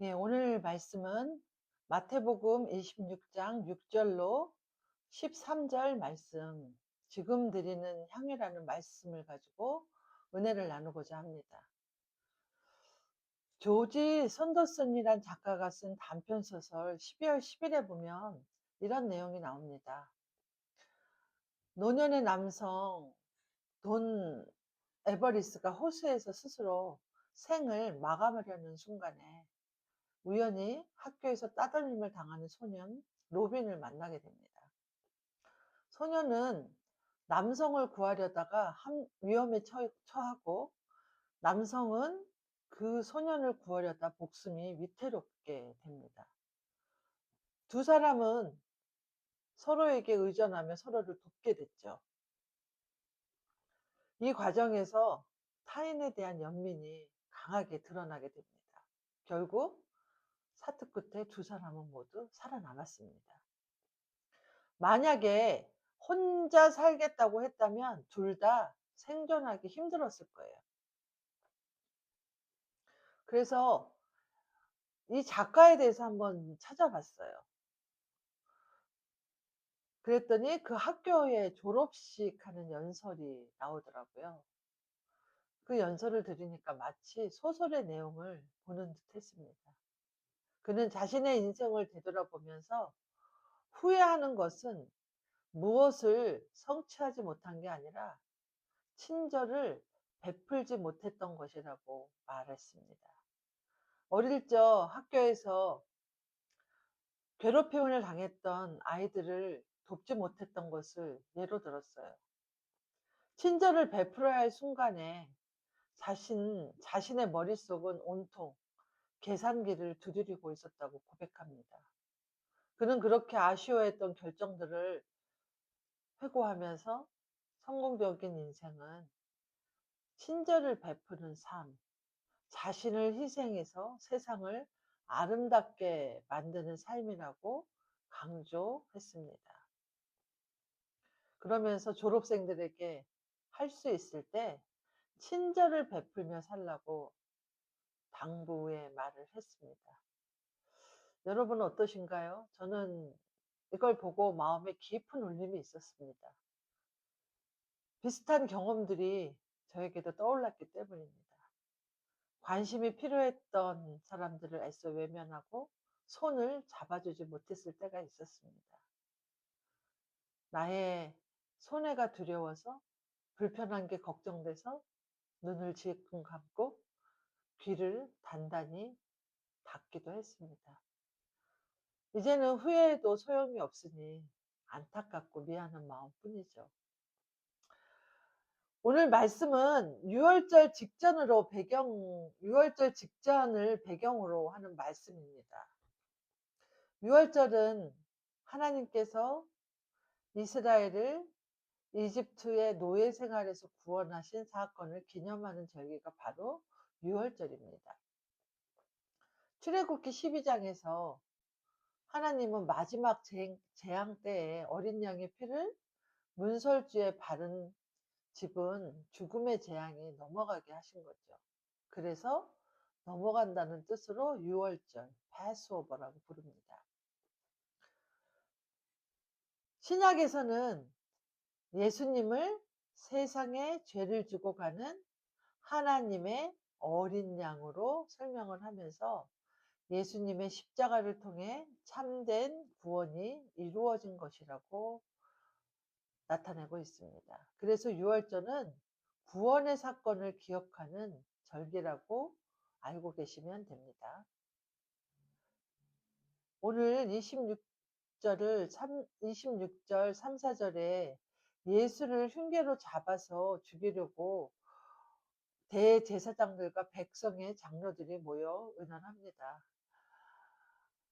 예, 오늘 말씀은 마태복음 26장 6절로 13절 말씀, 지금 드리는 향유라는 말씀을 가지고 은혜를 나누고자 합니다. 조지 선더슨이란 작가가 쓴 단편소설 12월 10일에 보면 이런 내용이 나옵니다. 노년의 남성 돈 에버리스가 호수에서 스스로 생을 마감하려는 순간에 우연히 학교에서 따돌림을 당하는 소년 로빈을 만나게 됩니다. 소년은 남성을 구하려다가 위험에 처하고, 남성은 그 소년을 구하려다 목숨이 위태롭게 됩니다. 두 사람은 서로에게 의존하며 서로를 돕게 됐죠. 이 과정에서 타인에 대한 연민이 강하게 드러나게 됩니다. 결국 사투 끝에 두 사람은 모두 살아남았습니다. 만약에 혼자 살겠다고 했다면 둘 다 생존하기 힘들었을 거예요. 그래서 이 작가에 대해서 한번 찾아봤어요. 그랬더니 그 학교에 졸업식 하는 연설이 나오더라고요. 그 연설을 들으니까 마치 소설의 내용을 보는 듯 했습니다. 그는 자신의 인생을 되돌아보면서 후회하는 것은 무엇을 성취하지 못한 게 아니라 친절을 베풀지 못했던 것이라고 말했습니다. 어릴 적 학교에서 괴롭힘을 당했던 아이들을 돕지 못했던 것을 예로 들었어요. 친절을 베풀어야 할 순간에 자신의 머릿속은 온통 계산기를 두드리고 있었다고 고백합니다. 그는 그렇게 아쉬워했던 결정들을 회고하면서 성공적인 인생은 친절을 베푸는 삶, 자신을 희생해서 세상을 아름답게 만드는 삶이라고 강조했습니다. 그러면서 졸업생들에게 할 수 있을 때 친절을 베풀며 살라고 당부의 말을 했습니다. 여러분은 어떠신가요? 저는 이걸 보고 마음에 깊은 울림이 있었습니다. 비슷한 경험들이 저에게도 떠올랐기 때문입니다. 관심이 필요했던 사람들을 애써 외면하고 손을 잡아주지 못했을 때가 있었습니다. 나의 손해가 두려워서, 불편한 게 걱정돼서 눈을 질끈 감고 귀를 단단히 닫기도 했습니다. 이제는 후회해도 소용이 없으니 안타깝고 미안한 마음뿐이죠. 오늘 말씀은 6월절 직전을 배경으로 하는 말씀입니다. 6월절은 하나님께서 이스라엘을 이집트의 노예 생활에서 구원하신 사건을 기념하는 절기가 바로 6월절입니다. 출애굽기 12장에서 하나님은 마지막 재앙 때에 어린 양의 피를 문설주에 바른 집은 죽음의 재앙이 넘어가게 하신 거죠. 그래서 넘어간다는 뜻으로 6월절, 패스오버라고 부릅니다. 신약에서는 예수님을 세상에 죄를 지고 가는 하나님의 어린 양으로 설명을 하면서 예수님의 십자가를 통해 참된 구원이 이루어진 것이라고 나타내고 있습니다. 그래서 6월절은 구원의 사건을 기억하는 절기라고 알고 계시면 됩니다. 오늘 26절 3, 4절에 예수를 흉계로 잡아서 죽이려고 대제사장들과 백성의 장로들이 모여 의논합니다.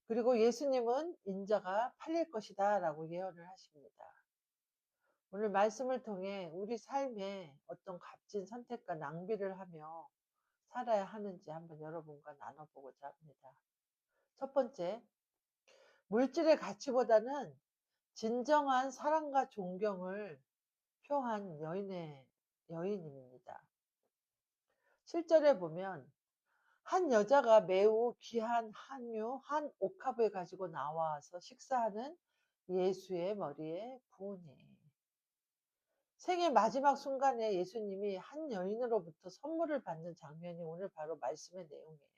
그리고 예수님은 인자가 팔릴 것이다 라고 예언을 하십니다. 오늘 말씀을 통해 우리 삶에 어떤 값진 선택과 낭비를 하며 살아야 하는지 한번 여러분과 나눠보고자 합니다. 첫 번째, 물질의 가치보다는 진정한 사랑과 존경을 표한 여인입니다. 7절에 보면 한 여자가 매우 귀한 한유 한 옥합을 가지고 나와서 식사하는 예수의 머리에 부으니. 생의 마지막 순간에 예수님이 한 여인으로부터 선물을 받는 장면이 오늘 바로 말씀의 내용이에요.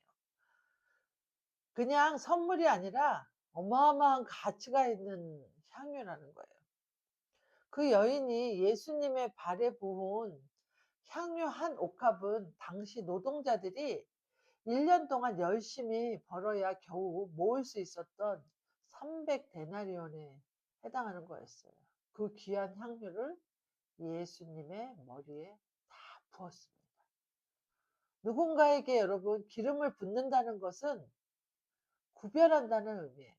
그냥 선물이 아니라 어마어마한 가치가 있는 향유라는 거예요. 그 여인이 예수님의 발에 부은 향유 한 옥합은 당시 노동자들이 1년 동안 열심히 벌어야 겨우 모을 수 있었던 300데나리온에 해당하는 거였어요. 그 귀한 향유를 예수님의 머리에 다 부었습니다. 누군가에게 여러분 기름을 붓는다는 것은 구별한다는 의미예요.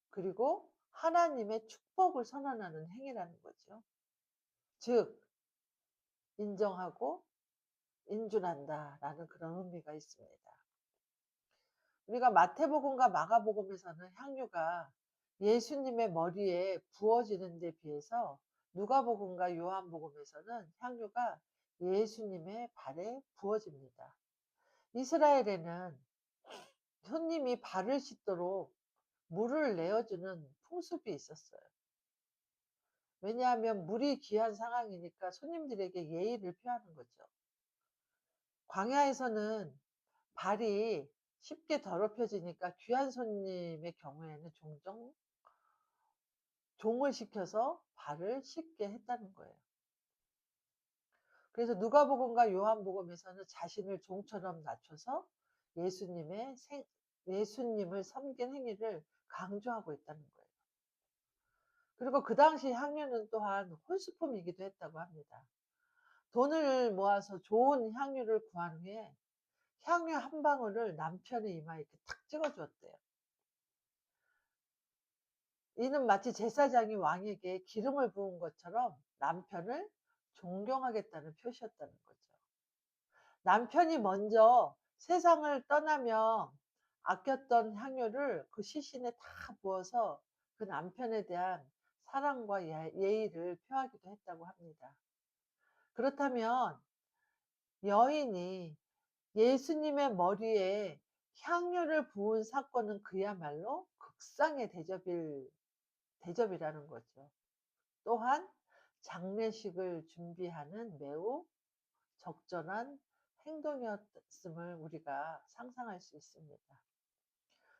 그리고 하나님의 축복을 선언하는 행위라는 거죠. 즉 인정하고 인준한다라는 그런 의미가 있습니다. 우리가 마태복음과 마가복음에서는 향유가 예수님의 머리에 부어지는 데 비해서 누가복음과 요한복음에서는 향유가 예수님의 발에 부어집니다. 이스라엘에는 손님이 발을 씻도록 물을 내어주는 풍습이 있었어요. 왜냐하면 물이 귀한 상황이니까 손님들에게 예의를 표하는 거죠. 광야에서는 발이 쉽게 더럽혀지니까 귀한 손님의 경우에는 종종 종을 시켜서 발을 씻게 했다는 거예요. 그래서 누가복음과 요한복음에서는 자신을 종처럼 낮춰서 예수님을 섬긴 행위를 강조하고 있다는 거예요. 그리고 그 당시 향유는 또한 혼수품이기도 했다고 합니다. 돈을 모아서 좋은 향유를 구한 후에 향유 한 방울을 남편의 이마에 이렇게 탁 찍어주었대요. 이는 마치 제사장이 왕에게 기름을 부은 것처럼 남편을 존경하겠다는 표시였다는 거죠. 남편이 먼저 세상을 떠나며 아꼈던 향유를 그 시신에 다 부어서 그 남편에 대한 사랑과 예의를 표하기도 했다고 합니다. 그렇다면 여인이 예수님의 머리에 향유를 부은 사건은 그야말로 극상의 대접이라는 거죠. 또한 장례식을 준비하는 매우 적절한 행동이었음을 우리가 상상할 수 있습니다.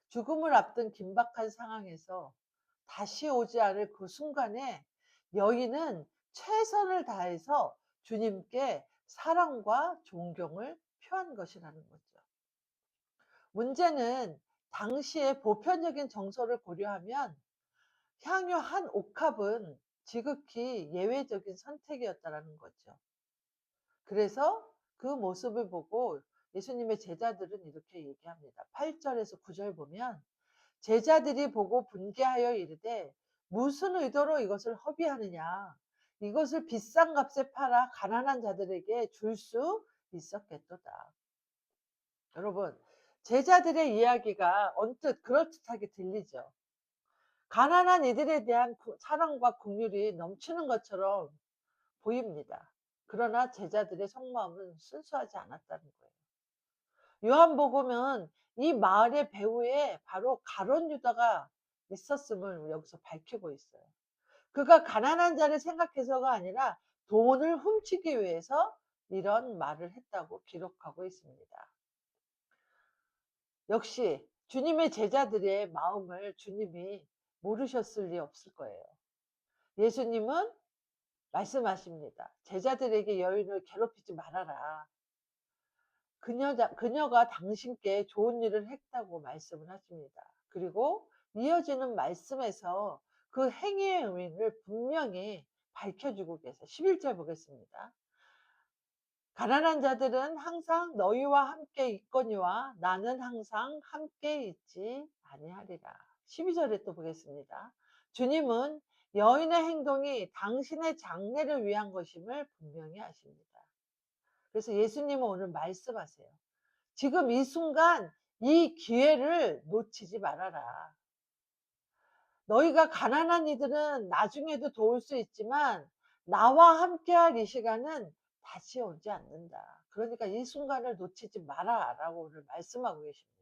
죽음을 앞둔 긴박한 상황에서 다시 오지 않을 그 순간에 여인은 최선을 다해서 주님께 사랑과 존경을 표한 것이라는 거죠. 문제는 당시의 보편적인 정서를 고려하면 향유 한 옥합은 지극히 예외적인 선택이었다라는 거죠. 그래서 그 모습을 보고 예수님의 제자들은 이렇게 얘기합니다. 8절에서 9절 보면 제자들이 보고 분개하여 이르되 무슨 의도로 이것을 허비하느냐. 이것을 비싼 값에 팔아 가난한 자들에게 줄 수 있었겠도다. 여러분, 제자들의 이야기가 언뜻 그럴듯하게 들리죠. 가난한 이들에 대한 사랑과 긍휼이 넘치는 것처럼 보입니다. 그러나 제자들의 속마음은 순수하지 않았다는 거예요. 요한복음은 이 마을의 배후에 바로 가룟 유다가 있었음을 여기서 밝히고 있어요. 그가 가난한 자를 생각해서가 아니라 돈을 훔치기 위해서 이런 말을 했다고 기록하고 있습니다. 역시 주님의 제자들의 마음을 주님이 모르셨을 리 없을 거예요. 예수님은 말씀하십니다. 제자들에게 여인을 괴롭히지 말아라. 그녀가 당신께 좋은 일을 했다고 말씀을 하십니다. 그리고 이어지는 말씀에서 그 행위의 의미를 분명히 밝혀주고 계세요. 11절 보겠습니다. 가난한 자들은 항상 너희와 함께 있거니와 나는 항상 함께 있지 아니하리라. 12절에 또 보겠습니다. 주님은 여인의 행동이 당신의 장래를 위한 것임을 분명히 아십니다. 그래서 예수님은 오늘 말씀하세요. 지금 이 순간 이 기회를 놓치지 말아라. 너희가 가난한 이들은 나중에도 도울 수 있지만 나와 함께할 이 시간은 다시 오지 않는다. 그러니까 이 순간을 놓치지 마라.'라고 오늘 말씀하고 계십니다.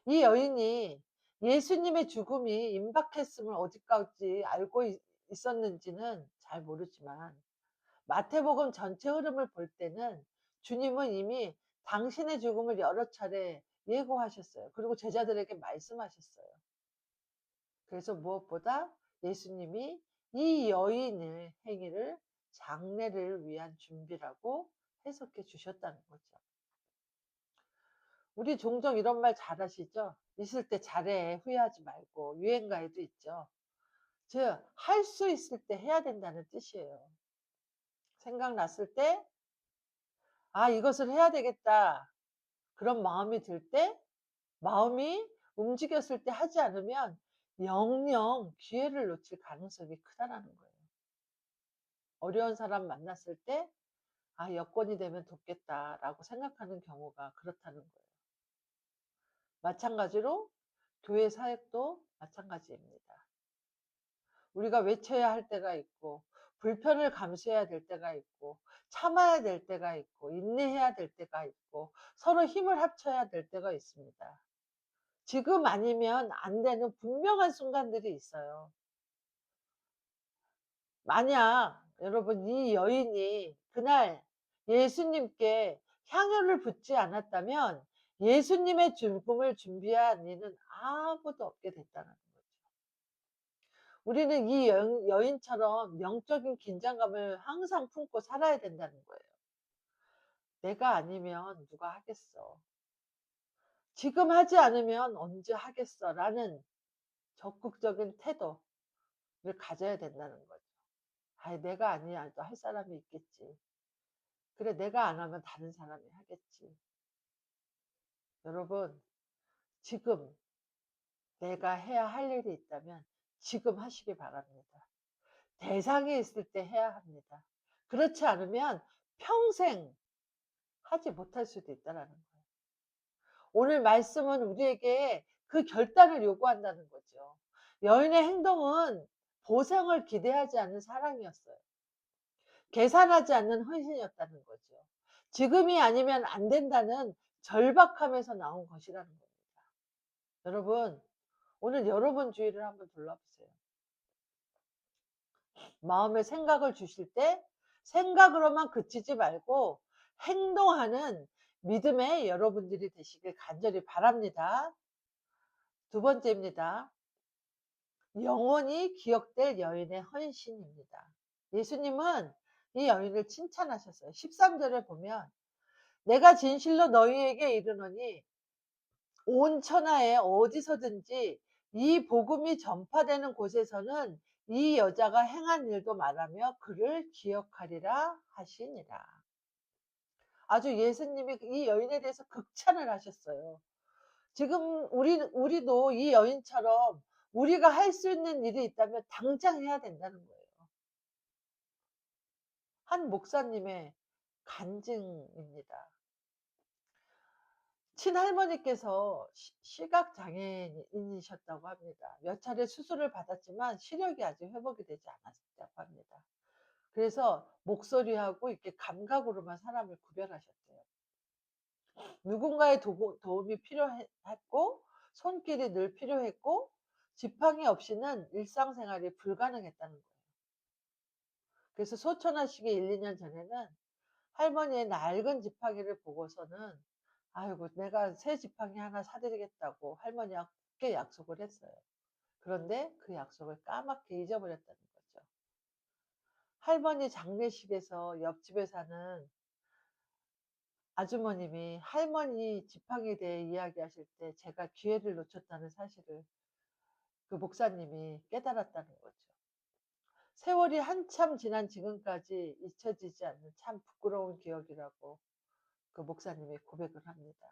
이 여인이 예수님의 죽음이 임박했음을 어디까지 알고 있었는지는 잘 모르지만 마태복음 전체 흐름을 볼 때는 주님은 이미 당신의 죽음을 여러 차례 예고하셨어요. 그리고 제자들에게 말씀하셨어요. 그래서 무엇보다 예수님이 이 여인의 행위를 장례를 위한 준비라고 해석해 주셨다는 거죠. 우리 종종 이런 말 잘하시죠? 있을 때 잘해, 후회하지 말고. 유행가에도 있죠. 즉, 할 수 있을 때 해야 된다는 뜻이에요. 생각났을 때, 아, 이것을 해야 되겠다. 그런 마음이 들 때, 마음이 움직였을 때 하지 않으면 영영 기회를 놓칠 가능성이 크다라는 거예요. 어려운 사람 만났을 때, 아, 여건이 되면 돕겠다라고 생각하는 경우가 그렇다는 거예요. 마찬가지로 교회 사역도 마찬가지입니다. 우리가 외쳐야 할 때가 있고, 불편을 감수해야 될 때가 있고, 참아야 될 때가 있고, 인내해야 될 때가 있고, 서로 힘을 합쳐야 될 때가 있습니다. 지금 아니면 안 되는 분명한 순간들이 있어요. 만약 여러분 이 여인이 그날 예수님께 향유를 붓지 않았다면 예수님의 죽음을 준비한 이는 아무도 없게 됐다는 거죠. 우리는 이 여인처럼 영적인 긴장감을 항상 품고 살아야 된다는 거예요. 내가 아니면 누가 하겠어. 지금 하지 않으면 언제 하겠어. 라는 적극적인 태도를 가져야 된다는 거죠. 아, 내가 아니야. 또 할 사람이 있겠지. 그래, 내가 안 하면 다른 사람이 하겠지. 여러분, 지금 내가 해야 할 일이 있다면 지금 하시기 바랍니다. 대상이 있을 때 해야 합니다. 그렇지 않으면 평생 하지 못할 수도 있다는 거예요. 오늘 말씀은 우리에게 그 결단을 요구한다는 거죠. 여인의 행동은 보상을 기대하지 않는 사랑이었어요. 계산하지 않는 헌신이었다는 거죠. 지금이 아니면 안 된다는 절박함에서 나온 것이라는 겁니다. 여러분, 오늘 여러분 주위를 한번 둘러보세요. 마음에 생각을 주실 때 생각으로만 그치지 말고 행동하는 믿음의 여러분들이 되시길 간절히 바랍니다. 두 번째입니다. 영원히 기억될 여인의 헌신입니다. 예수님은 이 여인을 칭찬하셨어요. 13절에 보면 내가 진실로 너희에게 이르노니 온 천하에 어디서든지 이 복음이 전파되는 곳에서는 이 여자가 행한 일도 말하며 그를 기억하리라 하시니라. 아주 예수님이 이 여인에 대해서 극찬을 하셨어요. 지금 우리도 이 여인처럼 우리가 할 수 있는 일이 있다면 당장 해야 된다는 거예요. 한 목사님의 간증입니다. 친할머니께서 시각 장애인이셨다고 합니다. 몇 차례 수술을 받았지만 시력이 아직 회복이 되지 않았다고 합니다. 그래서 목소리하고 이렇게 감각으로만 사람을 구별하셨대요. 누군가의 도움이 필요했고 손길이 늘 필요했고 지팡이 없이는 일상생활이 불가능했다는 거예요. 그래서 소천하시기 1, 2년 전에는 할머니의 낡은 지팡이를 보고서는 아이고 내가 새 지팡이 하나 사드리겠다고 할머니와 굳게 약속을 했어요. 그런데 그 약속을 까맣게 잊어버렸다는 거죠. 할머니 장례식에서 옆집에 사는 아주머님이 할머니 지팡이에 대해 이야기하실 때 제가 기회를 놓쳤다는 사실을 그 목사님이 깨달았다는 거죠. 세월이 한참 지난 지금까지 잊혀지지 않는 참 부끄러운 기억이라고 그 목사님이 고백을 합니다.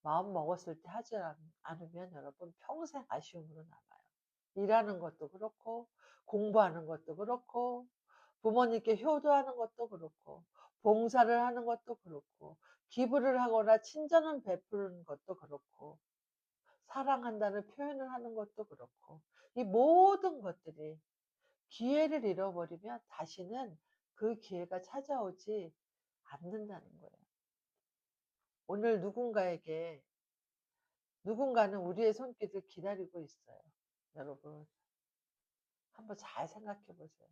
마음 먹었을 때 하지 않으면 여러분 평생 아쉬움으로 남아요. 일하는 것도 그렇고 공부하는 것도 그렇고 부모님께 효도하는 것도 그렇고 봉사를 하는 것도 그렇고 기부를 하거나 친절을 베푸는 것도 그렇고 사랑한다는 표현을 하는 것도 그렇고 이 모든 것들이 기회를 잃어버리면 다시는 그 기회가 찾아오지 않는다는 거예요. 오늘 누군가는 우리의 손길을 기다리고 있어요. 여러분, 한번 잘 생각해 보세요.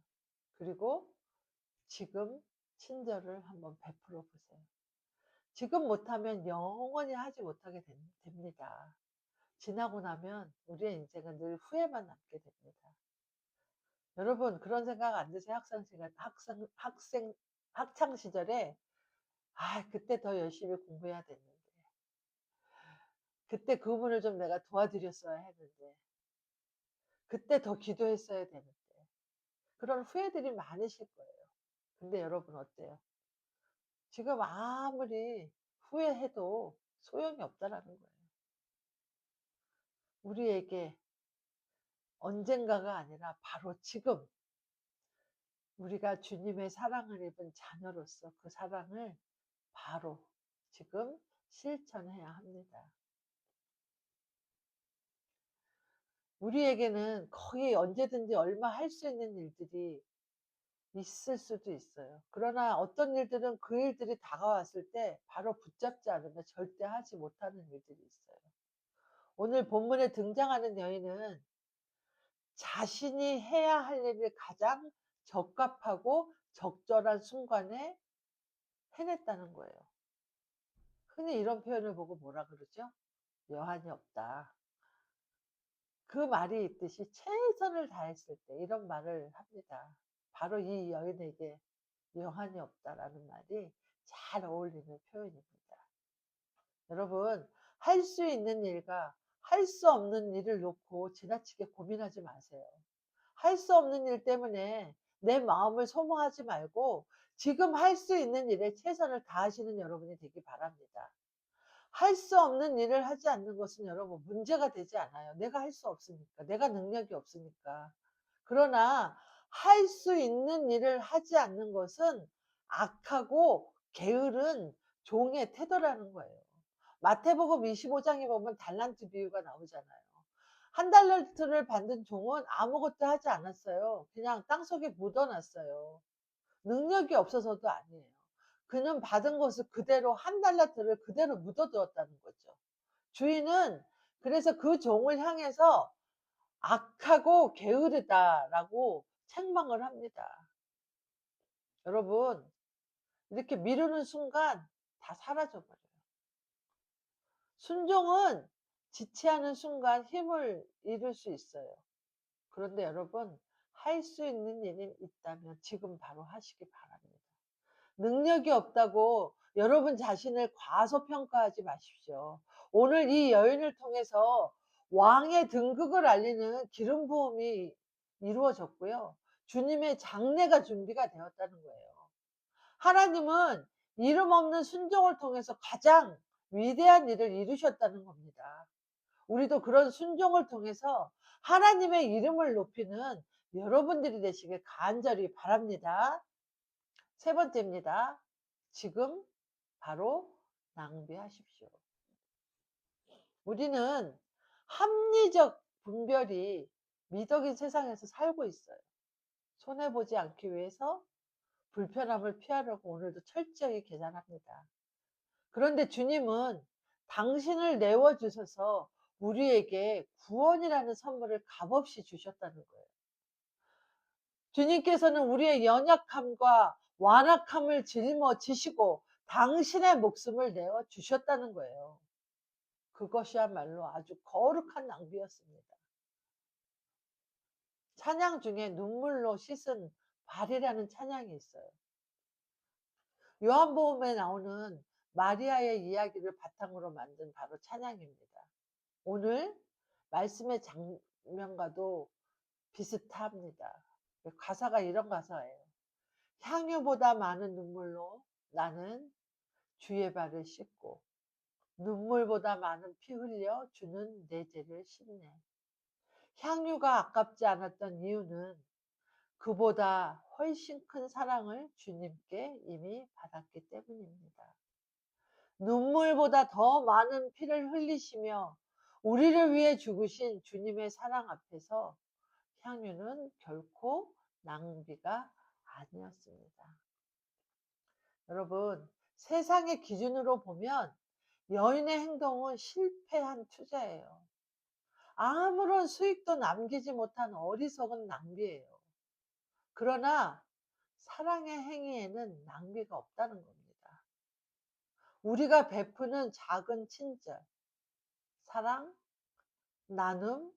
그리고 지금 친절을 한번 베풀어 보세요. 지금 못하면 영원히 하지 못하게 됩니다. 지나고 나면 우리의 인생은 늘 후회만 남게 됩니다. 여러분, 그런 생각 안 드세요? 학창 시절에, 아, 그때 더 열심히 공부해야 됐는데. 그때 그분을 좀 내가 도와드렸어야 했는데. 그때 더 기도했어야 되는데. 그런 후회들이 많으실 거예요. 근데 여러분 어때요? 지금 아무리 후회해도 소용이 없다라는 거예요. 우리에게 언젠가가 아니라 바로 지금 우리가 주님의 사랑을 입은 자녀로서 그 사랑을 바로 지금 실천해야 합니다. 우리에게는 거의 언제든지 얼마 할 수 있는 일들이 있을 수도 있어요. 그러나 어떤 일들은 그 일들이 다가왔을 때 바로 붙잡지 않으면 절대 하지 못하는 일들이 있어요. 오늘 본문에 등장하는 여인은 자신이 해야 할 일을 가장 적합하고 적절한 순간에 해냈다는 거예요. 흔히 이런 표현을 보고 뭐라 그러죠? 여한이 없다. 그 말이 있듯이 최선을 다했을 때 이런 말을 합니다. 바로 이 여인에게 여한이 없다라는 말이 잘 어울리는 표현입니다. 여러분, 할 수 있는 일과 할 수 없는 일을 놓고 지나치게 고민하지 마세요. 할 수 없는 일 때문에 내 마음을 소모하지 말고 지금 할 수 있는 일에 최선을 다하시는 여러분이 되기 바랍니다. 할 수 없는 일을 하지 않는 것은 여러분 문제가 되지 않아요. 내가 할 수 없으니까. 내가 능력이 없으니까. 그러나 할 수 있는 일을 하지 않는 것은 악하고 게으른 종의 태도라는 거예요. 마태복음 25장에 보면 달란트 비유가 나오잖아요. 한 달란트를 받은 종은 아무것도 하지 않았어요. 그냥 땅속에 묻어놨어요. 능력이 없어서도 아니에요. 그는 받은 것을 그대로 한 달란트를 그대로 묻어두었다는 거죠. 주인은 그래서 그 종을 향해서 악하고 게으르다라고 책망을 합니다. 여러분, 이렇게 미루는 순간 다 사라져 버려요. 순종은 지체하는 순간 힘을 잃을 수 있어요. 그런데 여러분, 할 수 있는 일이 있다면 지금 바로 하시기 바랍니다. 능력이 없다고 여러분 자신을 과소평가하지 마십시오. 오늘 이 여인을 통해서 왕의 등극을 알리는 기름 부음이 이루어졌고요. 주님의 장례가 준비가 되었다는 거예요. 하나님은 이름 없는 순종을 통해서 가장 위대한 일을 이루셨다는 겁니다. 우리도 그런 순종을 통해서 하나님의 이름을 높이는 여러분들이 되시길 간절히 바랍니다. 세 번째입니다. 지금 바로 낭비하십시오. 우리는 합리적 분별이 미덕인 세상에서 살고 있어요. 손해보지 않기 위해서 불편함을 피하려고 오늘도 철저히 계산합니다. 그런데 주님은 당신을 내어주셔서 우리에게 구원이라는 선물을 값없이 주셨다는 거예요. 주님께서는 우리의 연약함과 완악함을 짊어지시고 당신의 목숨을 내어 주셨다는 거예요. 그것이야말로 아주 거룩한 낭비였습니다. 찬양 중에 눈물로 씻은 발이라는 찬양이 있어요. 요한복음에 나오는 마리아의 이야기를 바탕으로 만든 바로 찬양입니다. 오늘 말씀의 장면과도 비슷합니다. 가사가 이런 가사예요. 향유보다 많은 눈물로 나는 주의 발을 씻고 눈물보다 많은 피 흘려 주는 내 죄를 씻네. 향유가 아깝지 않았던 이유는 그보다 훨씬 큰 사랑을 주님께 이미 받았기 때문입니다. 눈물보다 더 많은 피를 흘리시며 우리를 위해 죽으신 주님의 사랑 앞에서 향유는 결코 낭비가 아니었습니다. 여러분, 세상의 기준으로 보면 여인의 행동은 실패한 투자예요. 아무런 수익도 남기지 못한 어리석은 낭비예요. 그러나 사랑의 행위에는 낭비가 없다는 겁니다. 우리가 베푸는 작은 친절, 사랑, 나눔,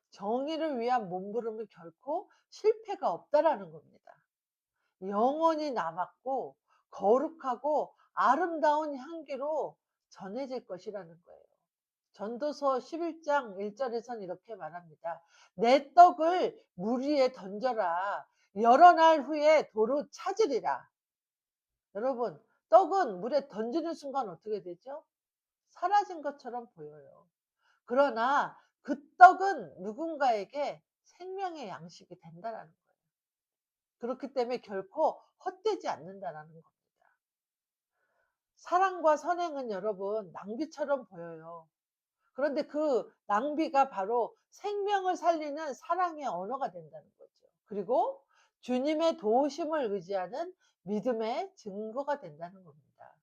정의를 위한 몸부림은 결코 실패가 없다라는 겁니다. 영원히 남았고 거룩하고 아름다운 향기로 전해질 것이라는 거예요. 전도서 11장 1절에선 이렇게 말합니다. 내 떡을 물 위에 던져라. 여러 날 후에 도로 찾으리라. 여러분, 떡은 물에 던지는 순간 어떻게 되죠? 사라진 것처럼 보여요. 그러나 그 떡은 누군가에게 생명의 양식이 된다라는 거예요. 그렇기 때문에 결코 헛되지 않는다라는 겁니다. 사랑과 선행은 여러분 낭비처럼 보여요. 그런데 그 낭비가 바로 생명을 살리는 사랑의 언어가 된다는 거죠. 그리고 주님의 도우심을 의지하는 믿음의 증거가 된다는 겁니다.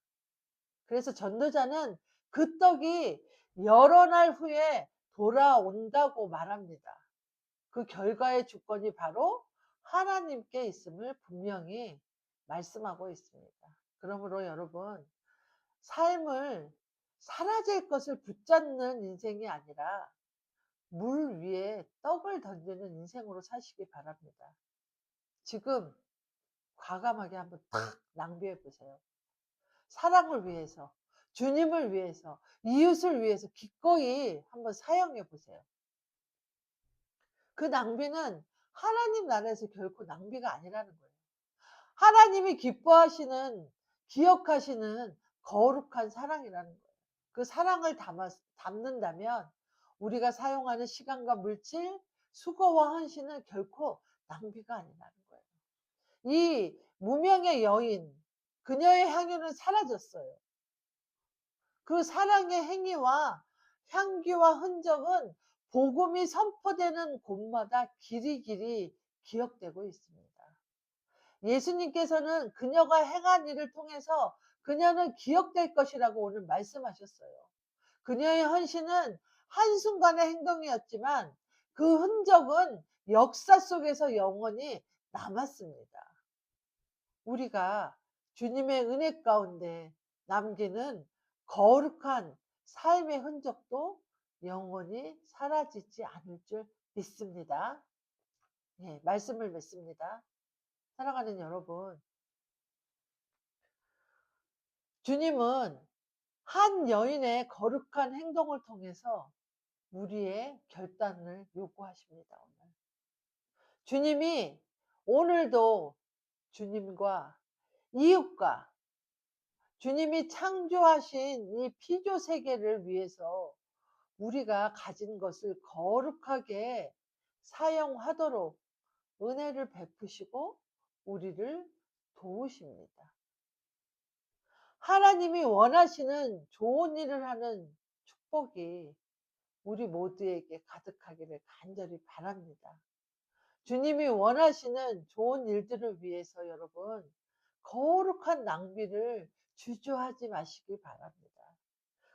그래서 전도자는 그 떡이 여러 날 후에 돌아온다고 말합니다. 그 결과의 주권이 바로 하나님께 있음을 분명히 말씀하고 있습니다. 그러므로 여러분, 삶을 사라질 것을 붙잡는 인생이 아니라 물 위에 떡을 던지는 인생으로 사시기 바랍니다. 지금 과감하게 한번 탁 낭비해 보세요. 사랑을 위해서, 주님을 위해서, 이웃을 위해서 기꺼이 한번 사용해 보세요. 그 낭비는 하나님 나라에서 결코 낭비가 아니라는 거예요. 하나님이 기뻐하시는, 기억하시는 거룩한 사랑이라는 거예요. 그 사랑을 담는다면 우리가 사용하는 시간과 물질, 수고와 헌신은 결코 낭비가 아니라는 거예요. 이 무명의 여인, 그녀의 향유는 사라졌어요. 그 사랑의 행위와 향기와 흔적은 복음이 선포되는 곳마다 길이길이 기억되고 있습니다. 예수님께서는 그녀가 행한 일을 통해서 그녀는 기억될 것이라고 오늘 말씀하셨어요. 그녀의 헌신은 한순간의 행동이었지만 그 흔적은 역사 속에서 영원히 남았습니다. 우리가 주님의 은혜 가운데 남기는 거룩한 삶의 흔적도 영원히 사라지지 않을 줄 믿습니다. 예, 말씀을 맺습니다. 사랑하는 여러분, 주님은 한 여인의 거룩한 행동을 통해서 우리의 결단을 요구하십니다. 오늘. 주님이 오늘도 주님과 이웃과 주님이 창조하신 이 피조 세계를 위해서 우리가 가진 것을 거룩하게 사용하도록 은혜를 베푸시고 우리를 도우십니다. 하나님이 원하시는 좋은 일을 하는 축복이 우리 모두에게 가득하기를 간절히 바랍니다. 주님이 원하시는 좋은 일들을 위해서 여러분, 거룩한 낭비를 주저하지 마시기 바랍니다.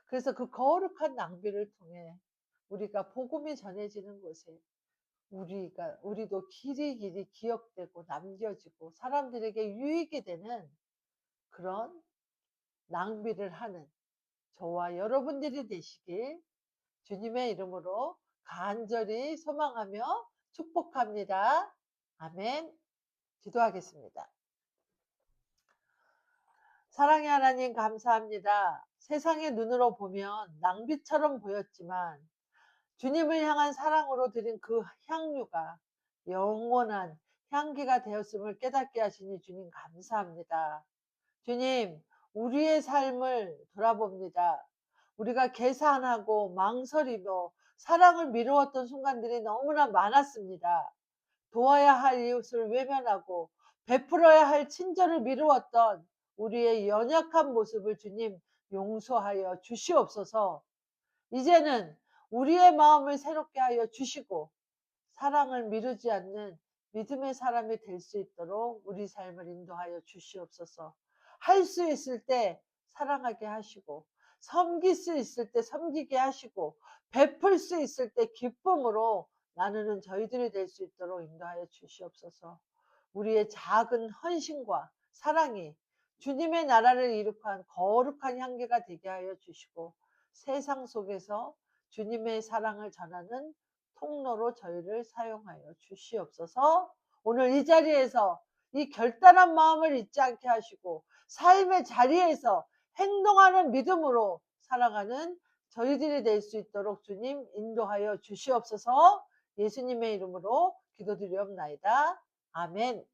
그래서 그 거룩한 낭비를 통해 우리가 복음이 전해지는 곳에 우리도 길이길이 기억되고 남겨지고 사람들에게 유익이 되는 그런 낭비를 하는 저와 여러분들이 되시길 주님의 이름으로 간절히 소망하며 축복합니다. 아멘. 기도하겠습니다. 사랑의 하나님 감사합니다. 세상의 눈으로 보면 낭비처럼 보였지만 주님을 향한 사랑으로 드린 그 향유가 영원한 향기가 되었음을 깨닫게 하시니 주님 감사합니다. 주님, 우리의 삶을 돌아봅니다. 우리가 계산하고 망설이며 사랑을 미루었던 순간들이 너무나 많았습니다. 도와야 할 이웃을 외면하고 베풀어야 할 친절을 미루었던 우리의 연약한 모습을 주님 용서하여 주시옵소서. 이제는 우리의 마음을 새롭게 하여 주시고 사랑을 미루지 않는 믿음의 사람이 될 수 있도록 우리 삶을 인도하여 주시옵소서. 할 수 있을 때 사랑하게 하시고, 섬길 수 있을 때 섬기게 하시고, 베풀 수 있을 때 기쁨으로 나누는 저희들이 될 수 있도록 인도하여 주시옵소서. 우리의 작은 헌신과 사랑이 주님의 나라를 이룩한 거룩한 향기가 되게 하여 주시고, 세상 속에서 주님의 사랑을 전하는 통로로 저희를 사용하여 주시옵소서. 오늘 이 자리에서 이 결단한 마음을 잊지 않게 하시고, 삶의 자리에서 행동하는 믿음으로 살아가는 저희들이 될 수 있도록 주님 인도하여 주시옵소서. 예수님의 이름으로 기도드리옵나이다. 아멘.